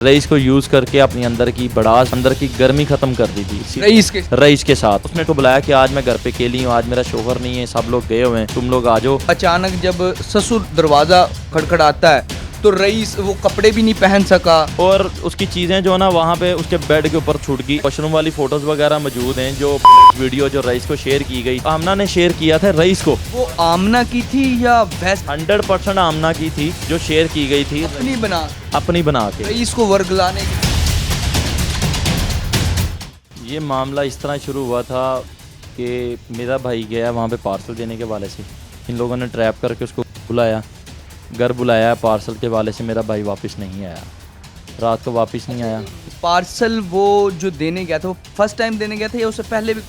Rice को use करके अपनी अंदर की भड़ास, अंदर की गर्मी खत्म कर दी थी रईस के साथ। उसने को बुलाया कि आज मैं घर पे अकेली हूँ, आज मेरा शोहर नहीं है, सब लोग गए हुए हैं, तुम लोग आ जाओ। अचानक जब ससुर दरवाजा खड़खड़ाता है तो रईस वो कपड़े भी नहीं पहन सका और उसकी चीजें जो है ना वहाँ पे उसके बेड के ऊपर छूट गई। वॉशरूम वाली फोटोज वगैरह मौजूद हैं, जो वीडियो जो रईस को शेयर की गई, आमना ने शेयर किया था रईस को। वो आमना की थी या वैसे 100% आमना की थी जो शेयर की गई थी, अपनी बना के रईस को वर्गलाने की। ये मामला इस तरह शुरू हुआ था कि मेरा भाई गया वहाँ पे पार्सल देने के वाले से, इन लोगों ने ट्रैप करके उसको बुलाया, घर बुलाया। पार्सल के वाले से मेरा भाई वापस नहीं आया, रात को वापस नहीं आया। पार्सल वो जो देने गया था वो फर्स्ट टाइम देने गया था या उससे पहले भी?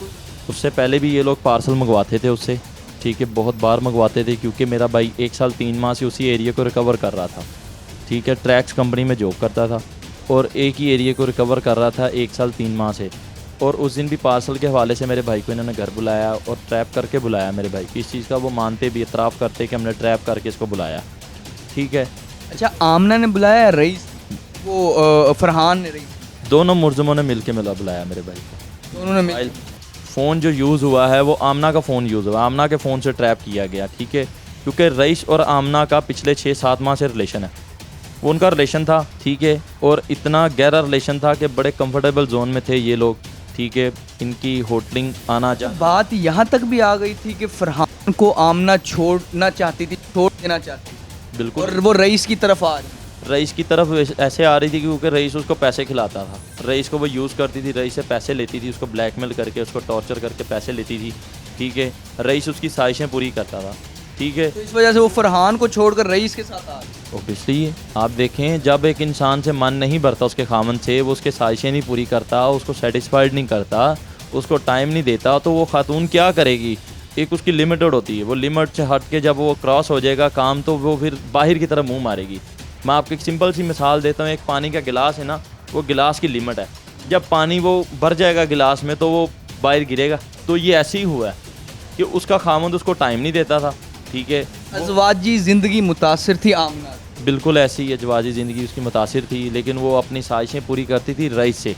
उससे पहले भी ये लोग पार्सल मंगवाते थे उससे, ठीक है, बहुत बार मंगवाते थे, क्योंकि मेरा भाई 1 साल 3 माह से उसी एरिया को रिकवर कर रहा था, ठीक है। ट्रैक्स कंपनी में जॉब करता था और एक ही एरिया को रिकवर कर रहा था 1 साल 3 माह से। और उस दिन भी पार्सल के हवाले से मेरे भाई को इन्होंने घर बुलाया और ट्रैप करके बुलाया मेरे भाई को। इस चीज़ का वो मानते भी, इतराफ़ करते कि हमने ट्रैप करके इसको बुलाया, ठीक है। अच्छा, आमना ने बुलाया रईस वो फरहान ने? रईस दोनों मुलज़िमों ने मिल के बुलाया मेरे भाई को। दोनों ने मिल। फ़ोन जो यूज़ हुआ है वो आमना का फ़ोन यूज़ हुआ, आमना के फ़ोन से ट्रैप किया गया, ठीक है। क्योंकि रईस और आमना का पिछले 6-7 माह से रिलेशन है, वो उनका रिलेशन था, ठीक है। और इतना गहरा रिलेशन था कि बड़े कंफर्टेबल जोन में थे ये लोग, ठीक है। इनकी होटलिंग आना जा बात यहाँ तक भी आ गई थी कि फरहान को आमना छोड़ना चाहती थी, छोड़ देना चाहती थी। बिल्कुल। और वो रईस की तरफ आ रही, रईस की तरफ ऐसे आ रही थी क्योंकि रईस उसको पैसे खिलाता था, रईस को वो यूज़ करती थी, रईस से पैसे लेती थी, उसको ब्लैकमेल करके, उसको टॉर्चर करके पैसे लेती थी, ठीक है। रईस उसकी ख्वाहिशें पूरी करता था, ठीक है। तो इस वजह से वो फरहान को छोड़कर रईस के साथ आ रही। ओबियसली है, आप देखें, जब एक इंसान से मन नहीं भरता उसके खामन से, वो उसके ख्वाहिशें नहीं पूरी करता, उसको सेटिस्फाइड नहीं करता, उसको टाइम नहीं देता, तो वो खातून क्या करेगी? एक उसकी लिमिटेड होती है, वो लिमिट से हट के जब वो क्रॉस हो जाएगा काम, तो वो फिर बाहर की तरफ मुंह मारेगी। मैं आपको एक सिंपल सी मिसाल देता हूँ, एक पानी का गिलास है ना, वो गिलास की लिमिट है, जब पानी वो भर जाएगा गिलास में तो वो बाहर गिरेगा। तो ये ऐसे ही हुआ है कि उसका खामद उसको टाइम नहीं देता था, ठीक है। अज़वाजी ज़िंदगी मुतासिर थी आमना, बिल्कुल ऐसी ही अज़वाजी ज़िंदगी उसकी मुतासिर थी, लेकिन वो अपनी ख्वाहिशें पूरी करती थी रईस से,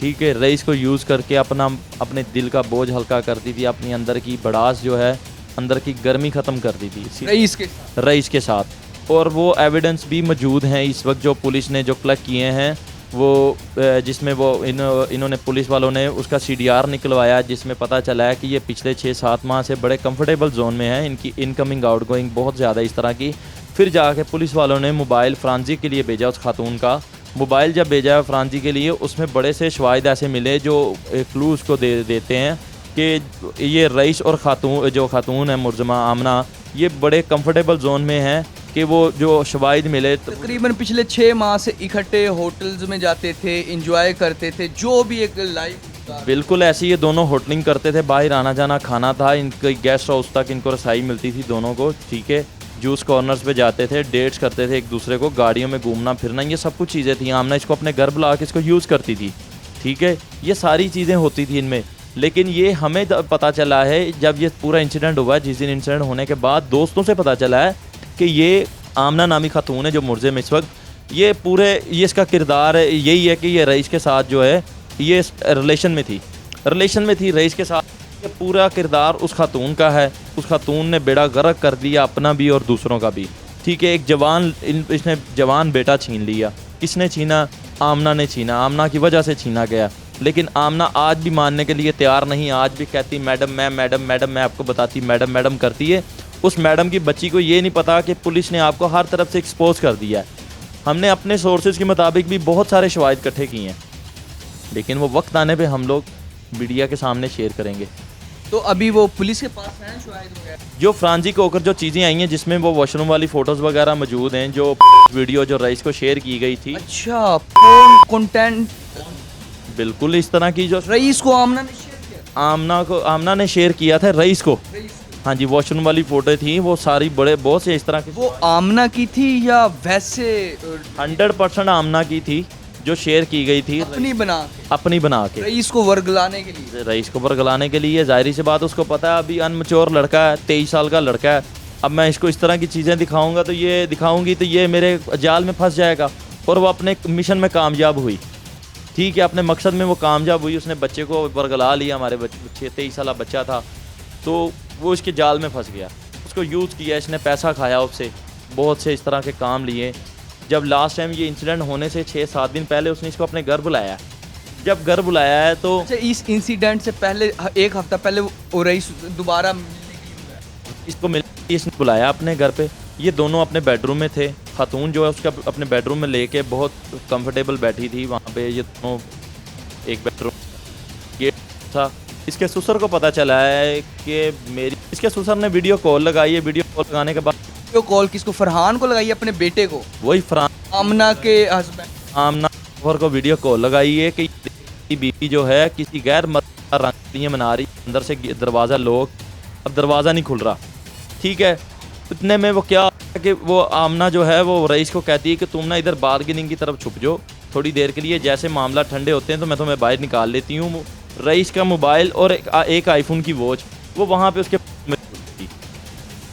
ठीक है। रईस को यूज़ करके अपने दिल का बोझ हल्का करती थी, अपनी अंदर की भड़ास जो है, अंदर की गर्मी ख़त्म करती थी रईस के साथ। और वो एविडेंस भी मौजूद हैं इस वक्त जो पुलिस ने जो कलेक्ट किए हैं, वो जिसमें वो इन्होंने पुलिस वालों ने उसका CDR निकलवाया, जिसमें पता चला है कि ये पिछले 6-7 माह से बड़े कंफर्टेबल जोन में है, इनकी इनकमिंग आउटगोइंग बहुत ज़्यादा इस तरह की। फिर जाके पुलिस वालों ने मोबाइल फ्रांसी के लिए भेजा, उस खातून का मोबाइल जब भेजा है फ्रांसी के लिए, उसमें बड़े से शवाहिद ऐसे मिले जो क्लू उसको देते हैं कि ये रईस और खातून है मुलज़िमा आमना, ये बड़े कंफर्टेबल जोन में हैं, कि वो जो शवाहिद मिले तकरीबन पिछले 6 माह से इकट्ठे होटल्स में जाते थे, एंजॉय करते थे, जो भी एक लाइफ। बिल्कुल ऐसे ये दोनों होटलिंग करते थे, बाहर आना जाना खाना था, इनके गेस्ट हाउस तक इनको रसाई मिलती थी दोनों को, ठीक है। जूस कॉर्नर्स पे जाते थे, डेट्स करते थे एक दूसरे को, गाड़ियों में घूमना फिरना, ये सब कुछ चीज़ें थी। आमना इसको अपने घर बुला के इसको यूज़ करती थी, ठीक है। ये सारी चीज़ें होती थी इनमें, लेकिन ये हमें पता चला है जब ये पूरा इंसिडेंट हुआ, जिस दिन इंसिडेंट होने के बाद दोस्तों से पता चला है कि ये आमना नामी खातून है जो मुलज़िम इस वक्त, ये इसका किरदार है यही है कि ये रईस के साथ जो है ये रिलेशन में थी रईस के साथ। ये पूरा किरदार उस खातून का है, उस खातून ने बेड़ा गर्क कर दिया अपना भी और दूसरों का भी, ठीक है। एक इसने जवान बेटा छीन लिया, किसने छीना? आमना ने छीना, आमना की वजह से छीना गया। लेकिन आमना आज भी मानने के लिए तैयार नहीं, आज भी कहती मैडम मैं आपको बताती, मैडम करती है। उस मैडम की बच्ची को ये नहीं पता कि पुलिस ने आपको हर तरफ से एक्सपोज कर दिया है। हमने अपने सोर्सेज के मुताबिक भी बहुत सारे शवाहिद इकट्ठे किए हैं, लेकिन वो वक्त आने पे हम लोग मीडिया के सामने शेयर करेंगे। तो अभी वो पुलिस के पास हैं शवाहिद वगैरह? जो फ्रांसी के होकर जो चीज़ें आई हैं, जिसमें वो वॉशरूम वाली फ़ोटोज़ वगैरह मौजूद हैं, जो वीडियो जो रईस को शेयर की गई थी। अच्छा, कंटेंट बिल्कुल इस तरह की जो रईस को आमना ने शेयर किया, आमना ने शेयर किया था रईस को। हाँ जी, वॉशरूम वाली फ़ोटो थी वो सारी, बहुत से इस तरह की। वो आमना की थी या वैसे? 100% आमना की थी जो शेयर की गई थी, अपनी बना के रईस को वर्गलाने के लिए। रईस को वर्गलाने के लिए जाहिर सी बात, उसको पता है अभी अनमच्योर लड़का है, 23 साल का लड़का है। अब मैं इसको इस तरह की चीज़ें दिखाऊंगी तो ये मेरे जाल में फंस जाएगा। और वो अपने मिशन में कामयाब हुई, ठीक है, अपने मकसद में वो कामयाब हुई। उसने बच्चे को बरगला लिया, हमारे बच्चे 23 साल बच्चा था, तो वो इसके जाल में फंस गया, उसको यूज़ किया, इसने पैसा खाया उससे, बहुत से इस तरह के काम लिए। जब लास्ट टाइम ये इंसिडेंट होने से 6-7 दिन पहले उसने इसको अपने घर बुलाया। जब घर बुलाया है तो अच्छा, इस इंसिडेंट से पहले 1 हफ्ता पहले वो रईस दोबारा मिलने के लिए बुलाया। इसको इसने बुलाया अपने घर पे। ये दोनों अपने बेडरूम में थे। खातून जो है उसका अपने बेडरूम में लेके बहुत कंफर्टेबल बैठी थी वहाँ पे। ये दोनों एक बेडरूम गेट था। इसके ससुर को पता चला है कि इसके ससुर ने वीडियो कॉल लगाई है। वीडियो कॉल लगाने के बाद वीडियो कॉल किसको, फरहान को लगाई, अपने बेटे को, वही फरहान आमना के हस्बैंड आमना को वीडियो कॉल लगाई है कि बीवी जो है किसी गैर रंग मना रही, अंदर से दरवाज़ा लॉक, अब दरवाज़ा नहीं खुल रहा, ठीक है। इतने में वो क्या कि वो आमना जो है वो रईस को कहती है कि तुम ना इधर बार्गेनिंग की तरफ छुप जाओ थोड़ी देर के लिए, जैसे मामला ठंडे होते हैं तो मैं तुम्हें बाहर निकाल लेती हूँ। रईस का मोबाइल और एक आईफोन की वॉच वो वहाँ पे उसके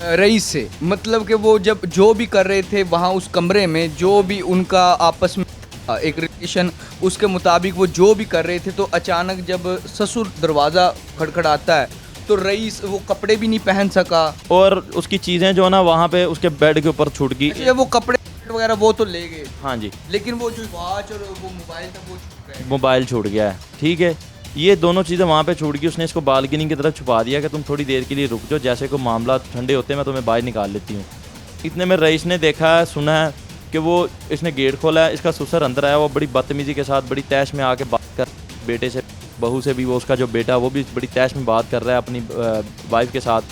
रईस से, मतलब कि वो जब जो भी कर रहे थे वहाँ उस कमरे में, जो भी उनका आपस में एक रिलेशन, उसके मुताबिक वो जो भी कर रहे थे, तो अचानक जब ससुर दरवाज़ा खड़खड़ाता है तो रईस वो कपड़े भी नहीं पहन सका और उसकी चीज़ें जो है ना वहाँ पे उसके बेड के ऊपर छूट गई। अच्छा, वो कपड़े वगैरह वो तो ले गए, हाँ जी, लेकिन वो जो वॉच और वो मोबाइल था वो छूट गए। मोबाइल छूट गया है, ठीक है। ये दोनों चीज़ें वहाँ पे छूट गई। उसने इसको बालकनी की तरफ छुपा दिया कि तुम थोड़ी देर के लिए रुक जाओ, जैसे को मामला ठंडे होते हैं मैं तुम्हें बाहर निकाल लेती हूँ। इतने में रईस ने देखा है, सुना है कि वो इसने गेट खोला है, इसका ससुर अंदर आया, वो बड़ी बदतमीज़ी के साथ बड़ी तैश में आके बात कर, बेटे से, बहू से भी, वो उसका जो बेटा वो भी बड़ी तैश में बात कर रहा है अपनी वाइफ के साथ,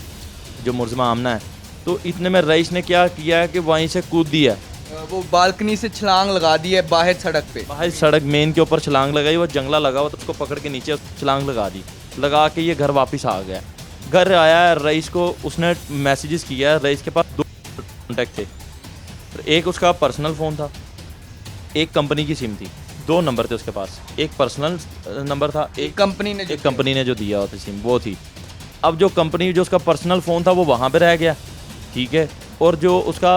जो मुर्ज़मा आमना है। तो इतने में रईस ने क्या किया है कि वहीं से कूद दिया, वो बालकनी से छलांग लगा दी है बाहर सड़क पे, बाहर सड़क मेन के ऊपर छलांग लगाई। वो जंगला लगा हुआ तो उसको पकड़ के नीचे छलांग लगा दी, लगा के ये घर वापस आ गया। घर आया है रईस को, उसने मैसेजेस किया है। रईस के पास 2 कॉन्टैक्ट थे, एक उसका पर्सनल फ़ोन था, एक कंपनी की सिम थी, 2 नंबर थे उसके पास। एक पर्सनल नंबर था, एक कंपनी ने जो दिया होता सिम वो थी। अब जो उसका पर्सनल फ़ोन था वो वहाँ पे रह गया, ठीक है, और जो उसका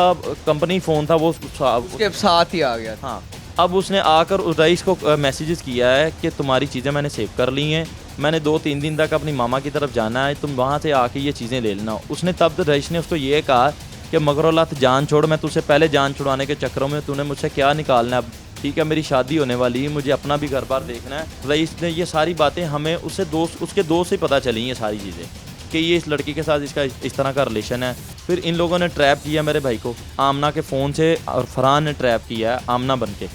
कंपनी फ़ोन था वो उसके साथ ही आ गया। हाँ, अब उसने आकर उस रईस को मैसेजेस किया है कि तुम्हारी चीज़ें मैंने सेव कर ली हैं, मैंने 2-3 दिन तक अपनी मामा की तरफ जाना है, तुम वहाँ से आके ये चीज़ें ले लेना। उसने तब रईस ने उसको ये कहा कि मगरोलत जान छोड़, मैं तुझसे पहले जान छुड़वाने के चक्करों में तूने मुझसे क्या निकालना है अब, ठीक है, मेरी शादी होने वाली है, मुझे अपना भी घर बार देखना है। रईस ने ये सारी बातें हमें उसके दोस्त से पता चली ये सारी चीज़ें कि ये इस लड़की के साथ इसका इस तरह का रिलेशन है। फिर इन लोगों ने ट्रैप किया मेरे भाई को आमना के फ़ोन से, और फरहान ने ट्रैप किया है आमना बन के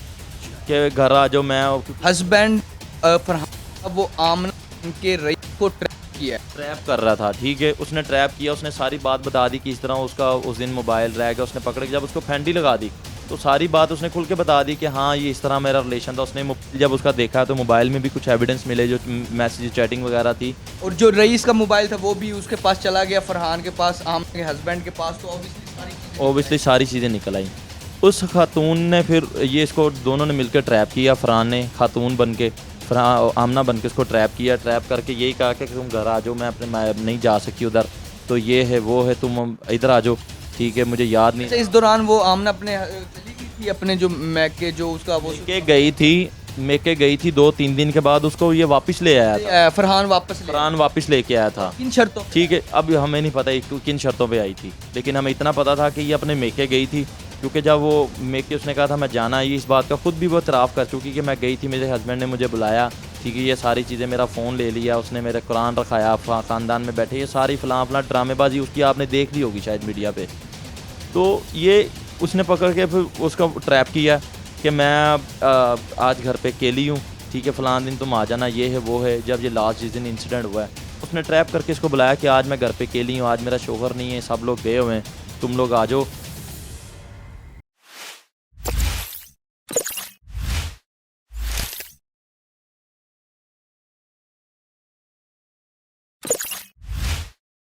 कि घर आ जाओ। मैं हस्बैंड फरहान वो आमना के रईस को ट्रैप कर रहा था, ठीक है, उसने ट्रैप किया, उसने सारी बात बता दी कि इस तरह उसका उस दिन मोबाइल रह गया। उसने पकड़ के जब उसको फैंडी लगा दी तो सारी बात उसने खुल के बता दी कि हाँ ये इस तरह मेरा रिलेशन था। उसने जब उसका देखा तो मोबाइल में भी कुछ एविडेंस मिले, जो मैसेज चैटिंग वगैरह थी, और जो रईस का मोबाइल था वो भी उसके पास चला गया, फरहान के पास, आमना के हस्बैंड के पास। तो ऑब्वियसली सारी चीज़ें निकल आई। उस खातून ने फिर ये इसको दोनों ने मिलकर ट्रैप किया। फरहान ने खातून बन के, आमना बन के उसको ट्रैप किया। ट्रैप करके यही कहा कि तुम घर आ जाओ, मैं नहीं जा सकी उधर, तो ये है वो है, तुम इधर आ जाओ, ठीक है, मुझे याद नहीं। इस दौरान वो आमना अपने चली गई थी अपने जो मैके जो उसका वो मेके गई थी 2-3 दिन के बाद उसको ये वापस ले आया था। फरहान वापस लेके आया था। किन शर्तों? ठीक है, अब हमें नहीं पता किन शर्तों पे आई थी, लेकिन हमें इतना पता था कि ये अपने मेके गई थी, क्योंकि जब वो मेके उसने कहा था मैं जाना, ये इस बात का खुद भी वो इतराफ़ कर चुकी कि मैं गई थी, मेरे हस्बैंड ने मुझे बुलाया, ठीक है, ये सारी चीज़ें, मेरा फ़ोन ले लिया उसने, मेरा कुरान रखाया, ख़ानदान में बैठे, ये सारी फलां ड्रामेबाजी उसकी आपने देख ली होगी शायद मीडिया पे। तो ये उसने पकड़ के फिर उसका ट्रैप किया कि मैं आज घर पे अकेली हूँ, ठीक है, फ़लाँ दिन तुम आ जाना, ये है वो है। जब ये लास्ट जिस दिन इंसिडेंट हुआ है उसने ट्रैप करके इसको बुलाया कि आज मैं घर पे अकेली हूँ, आज मेरा शोहर नहीं है, सब लोग गए हुए हैं, तुम लोग आ जाओ,